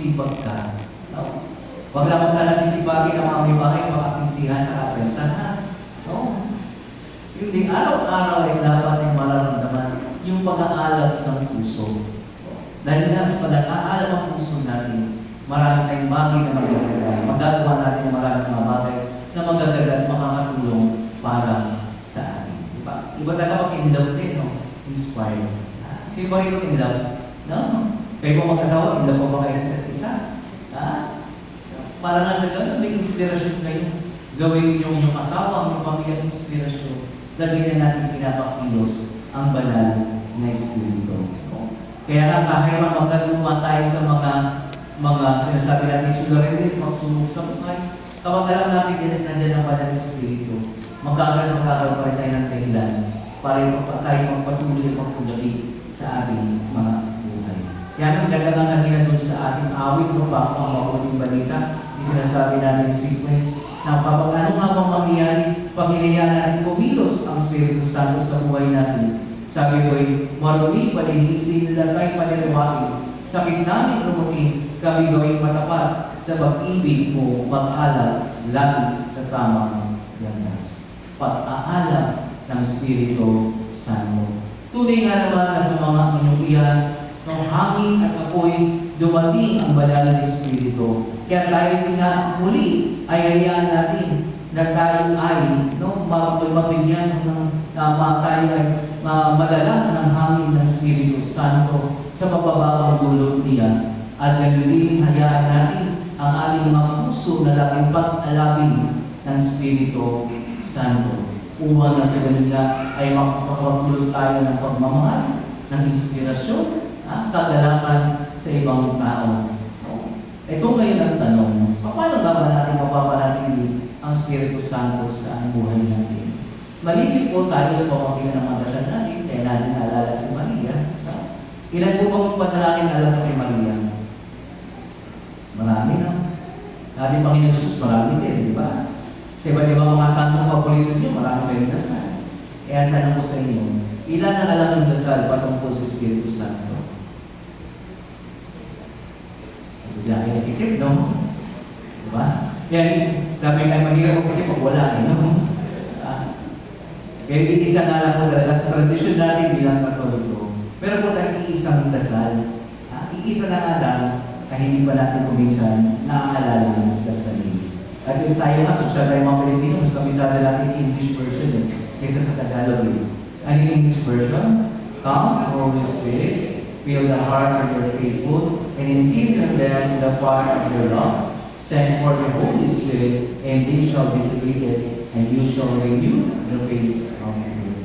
magsipag ka. No? Huwag lang sana sisipagin ang mga may bahay, makakinsihan sa kapentahan. No? Hindi, araw-araw ay dapat ay mararamdaman yung pag-aalab ng puso. Dahil nga sa pag-aalab ng puso natin, marami tayong bagay na magagawa. Magagawa natin maraming mga bagay na magagawa at makakatulong para sa atin. Diba? Iba talaga pag in love din, no? Inspired. Sino ba rin in love? No? Kayo po mag-asawa, in love po ba kayo sa isa't isa? Para nga sa ganun, may inspirasyon kayo. Gawin niyo yung asawa, ang pamilya inspirasyon. Lagyan na natin pinapakilos ang banal na Espiritu. Kaya nga kahit magkatulungan tayo sa mga sinasabi natin solidarity, magsunog sa buhay. Kapag alam natin nandiyan ang banal na Espiritu, magkakaroon pa rin tayo ng dahilan para tayo magpatuloy at magpudali sa ating mga buhay. Kaya ang ganda nga kanina doon sa ating awit, no, bago ang makuling balita, sinasabi natin sequence, na ano nga bang mangyayari pag hinayaan natin kumilos ang Espiritu Santo sa buhay natin. Sabi ko marumi, palinisin, latay, panirawain. Sa namin lumutin, kami gawing matapat sa pag-ibig mo, mag-alab lagi sa tamang landas. Pag-aalab ng Espiritu Santo. Tunay nga naman na sa mga inuwihan ng hangin at apoy, dumating ang banal na Espiritu. Kaya tayo muli ay hayaan natin na tayo ay mabigyan ng tayo ay madala ng hangin ng Espiritu Santo sa mababawang dulot niya. At ganun din hayaan natin ang ating mga puso na laging pag-alabin ng Espiritu Santo. Upang na sa ganun nga ay makapagpulot tayo ng pagmamahal, ng inspirasyon, kagalakan sa ibang tao. Ito ngayon ang tanong, paano ba natin mapapanatili ang Espiritu Santo sa buhay natin? Malilip po tayo sa pamamagitan ng mga dasal natin, kaya natin naalala si Maria. Ilan po bang panalangin alam mo kay Maria? Marami na. Ating Panginoon Jesus, marami din, di ba? Sa iba't ibang mga santong paborito niyo, marami kayong dasal. Kaya tanong ko sa inyo, ilan ang alam ng dasal patungkol sa Espiritu Santo? Bigla kayo nag-isip, no? Diba? Yan, sabi nga mahirap mag-isip pag wala, no? Kaya iisang alam ko talaga sa tradisyon natin bilang Katoliko. Pero po tayo iisang dasal. Iisa na alam, kahit hindi pa natin kuminsan, naaalala ng dasalin. At yung tayo nga, social tayo mga Pilipino, mas kabisada natin yung English version kaysa sa Tagalog. Ano yung English version? Come, Holy Spirit, fill the hearts of your faithful, and instill in them the fire of your love. Send forth the Holy Spirit, and they shall be created, and you shall renew the face of the earth.